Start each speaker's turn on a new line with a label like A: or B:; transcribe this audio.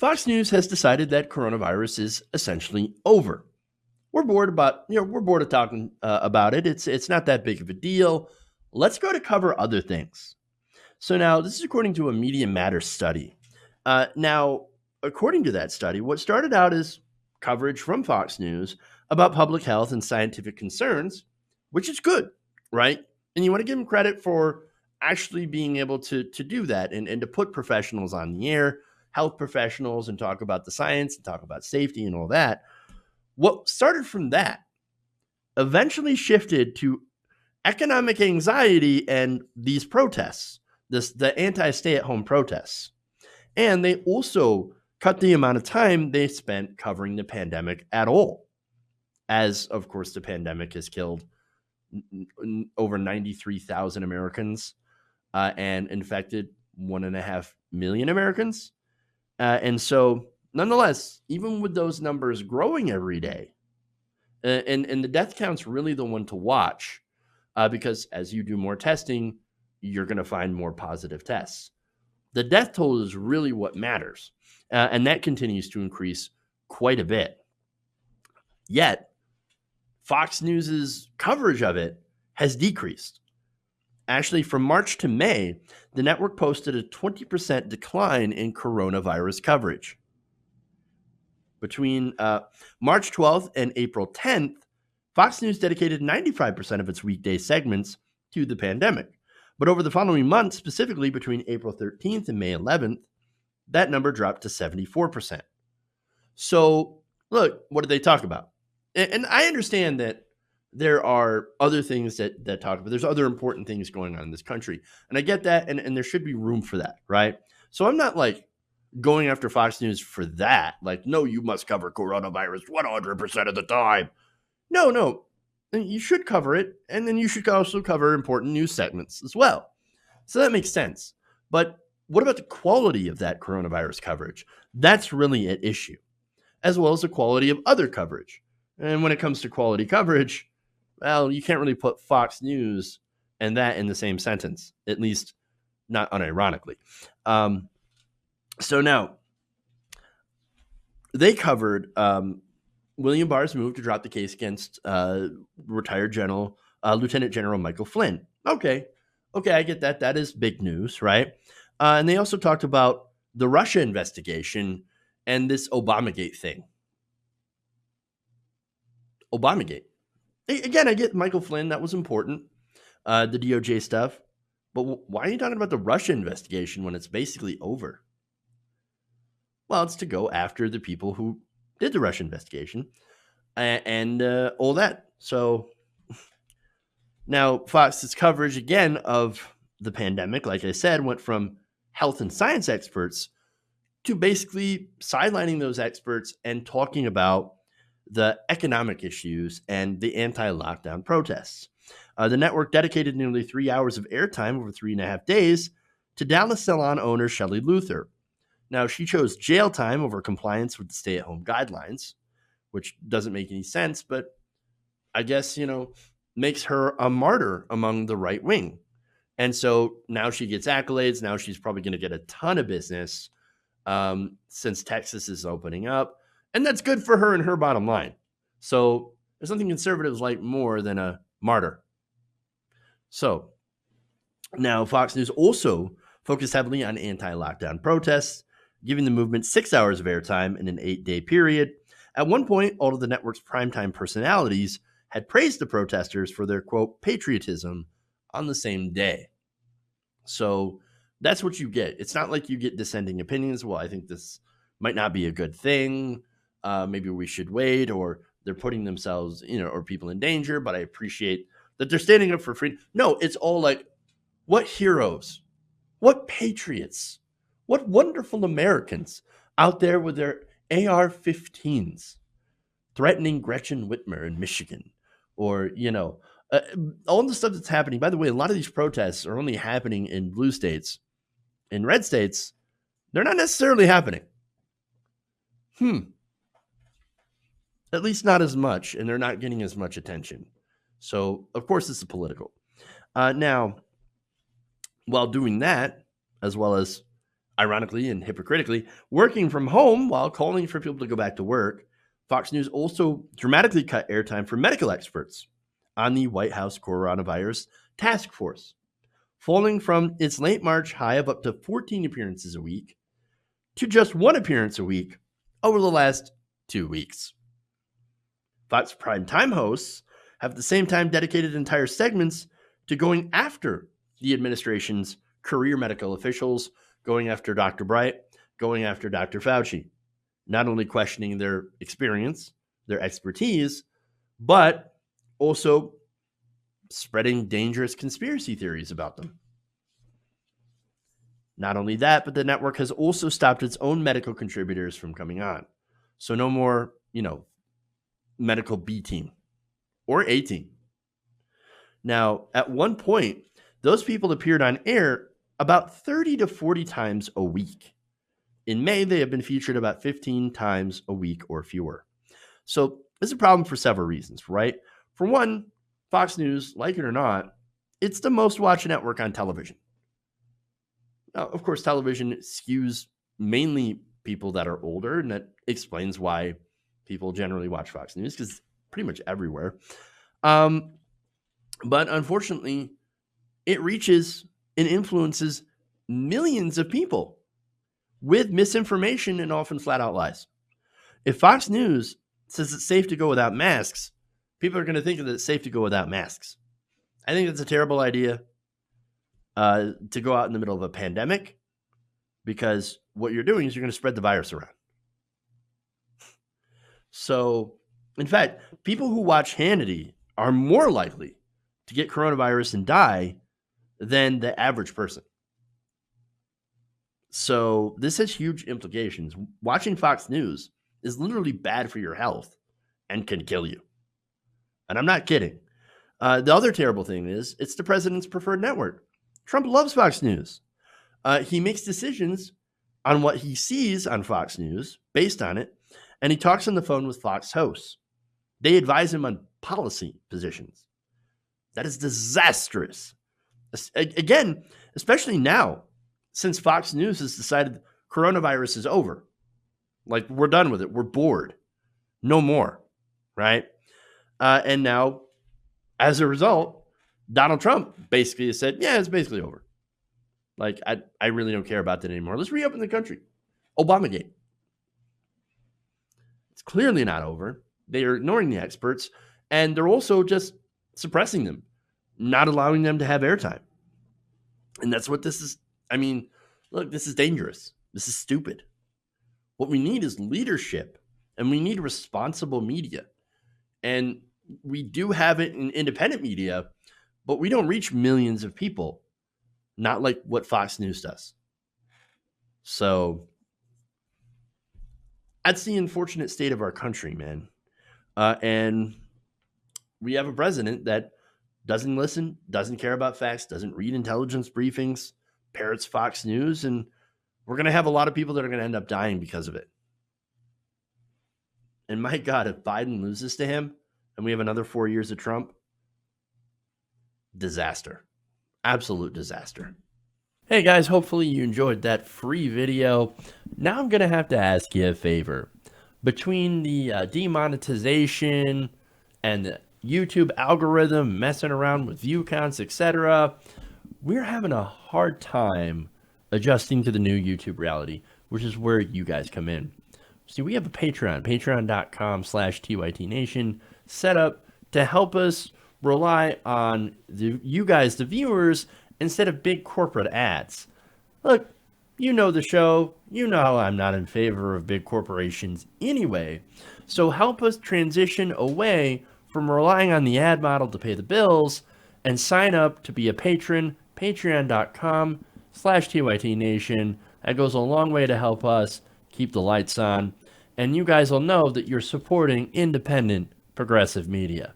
A: Fox News has decided that coronavirus is essentially over. We're bored of talking about it. It's not that big of a deal. Let's go to cover other things. So now this is according to a Media Matters study. Now, according to that study, what started out as coverage from Fox News about public health and scientific concerns, which is good, right? And you want to give them credit for actually being able to do that and to put professionals on the air, health professionals, and talk about the science and talk about safety and all that. What started from that eventually shifted to economic anxiety and these protests, the anti-stay-at-home protests. And they also cut the amount of time they spent covering the pandemic at all, as, of course, the pandemic has killed over 93,000 Americans and infected 1.5 million Americans. And so, nonetheless, even with those numbers growing every day, and the death count's really the one to watch because as you do more testing, you're going to find more positive tests. The death toll is really what matters, and that continues to increase quite a bit. Yet, Fox News's coverage of it has decreased. Actually, from March to May, the network posted a 20% decline in coronavirus coverage. Between March 12th and April 10th, Fox News dedicated 95% of its weekday segments to the pandemic. But over the following month, specifically between April 13th and May 11th, that number dropped to 74%. So, look, what did they talk about? And I understand that there are other things that talk about. There's other important things going on in this country. And I get that, and there should be room for that, right? So I'm not like going after Fox News for that. Like, no, you must cover coronavirus 100% of the time. No. You should cover it, and then you should also cover important news segments as well. So that makes sense. But what about the quality of that coronavirus coverage? That's really at issue, as well as the quality of other coverage. And when it comes to quality coverage, well, you can't really put Fox News and that in the same sentence, at least not unironically. So now, they covered William Barr's move to drop the case against retired Lieutenant General Michael Flynn. Okay, I get that. That is big news, right? And they also talked about the Russia investigation and this Obamagate thing. Obamagate. Again, I get Michael Flynn. That was important, the DOJ stuff. But why are you talking about the Russia investigation when it's basically over? Well, it's to go after the people who did the Russia investigation and all that. So now Fox's coverage again of the pandemic, like I said, went from health and science experts to basically sidelining those experts and talking about the economic issues and the anti-lockdown protests. The network dedicated nearly 3 hours of airtime over 3.5 days to Dallas salon owner Shelley Luther. Now, she chose jail time over compliance with the stay-at-home guidelines, which doesn't make any sense, but I guess, makes her a martyr among the right wing. And so now she gets accolades. Now she's probably going to get a ton of business since Texas is opening up. And that's good for her and her bottom line. So there's something conservatives like more than a martyr. So now Fox News also focused heavily on anti-lockdown protests, giving the movement 6 hours of airtime in an 8-day period. At one point, all of the network's primetime personalities had praised the protesters for their, quote, patriotism on the same day. So that's what you get. It's not like you get dissenting opinions. Well, I think this might not be a good thing. Maybe we should wait, or they're putting themselves, or people in danger, but I appreciate that they're standing up for freedom. No, it's all like, what heroes, what patriots, what wonderful Americans out there with their AR-15s threatening Gretchen Whitmer in Michigan, or, all the stuff that's happening. By the way, a lot of these protests are only happening in blue states. In red states, they're not necessarily happening. At least not as much, and they're not getting as much attention. So, of course, this is political. Now, while doing that, as well as Ironically and hypocritically, working from home while calling for people to go back to work, Fox News also dramatically cut airtime for medical experts on the White House coronavirus task force, falling from its late March high of up to 14 appearances a week to just one appearance a week over the last 2 weeks. Fox primetime hosts have at the same time dedicated entire segments to going after the administration's career medical officials, going after Dr. Bright, going after Dr. Fauci, not only questioning their experience, their expertise, but also spreading dangerous conspiracy theories about them. Not only that, but the network has also stopped its own medical contributors from coming on. So no more, medical B team or A team. Now, at one point, those people appeared on air about 30 to 40 times a week. In May, they have been featured about 15 times a week or fewer. So this is a problem for several reasons, right? For one, Fox News, like it or not, it's the most watched network on television. Now, of course, television skews mainly people that are older, and that explains why people generally watch Fox News, because it's pretty much everywhere. But unfortunately, it reaches and influences millions of people with misinformation and often flat out lies. If Fox News says it's safe to go without masks, people are going to think that it's safe to go without masks. I think that's a terrible idea to go out in the middle of a pandemic, because what you're doing is you're going to spread the virus around. So, in fact, people who watch Hannity are more likely to get coronavirus and die than the average person. So this has huge implications. Watching Fox News is literally bad for your health and can kill you. And I'm not kidding. The other terrible thing is it's the president's preferred network. Trump loves Fox News. He makes decisions on what he sees on Fox News based on it, and he talks on the phone with Fox hosts. They advise him on policy positions. That is disastrous. Again, especially now, since Fox News has decided coronavirus is over. Like, we're done with it. We're bored. No more, right? And now, as a result, Donald Trump basically has said, yeah, it's basically over. Like, I really don't care about that anymore. Let's reopen the country. Obamagate. It's clearly not over. They are ignoring the experts, and they're also just suppressing them, not allowing them to have airtime. And that's what this is. I mean, look, this is dangerous. This is stupid. What we need is leadership, and we need responsible media. And we do have it in independent media, but we don't reach millions of people, not like what Fox News does. So that's the unfortunate state of our country, man. And we have a president that doesn't listen, doesn't care about facts, doesn't read intelligence briefings, parrots Fox News, and we're going to have a lot of people that are going to end up dying because of it. And my God, if Biden loses to him and we have another 4 years of Trump, disaster. Absolute disaster. Hey guys, hopefully you enjoyed that free video. Now I'm going to have to ask you a favor. Between the demonetization and the YouTube algorithm messing around with view counts, etc., we're having a hard time adjusting to the new YouTube reality, which is where you guys come in. See, we have a Patreon, patreon.com/TYTNation, set up to help us rely on you guys, the viewers, instead of big corporate ads. Look, you know the show. You know I'm not in favor of big corporations anyway. So help us transition away from relying on the ad model to pay the bills and sign up to be a patron, patreon.com/TYTNation. That goes a long way to help us keep the lights on. And you guys will know that you're supporting independent, progressive media.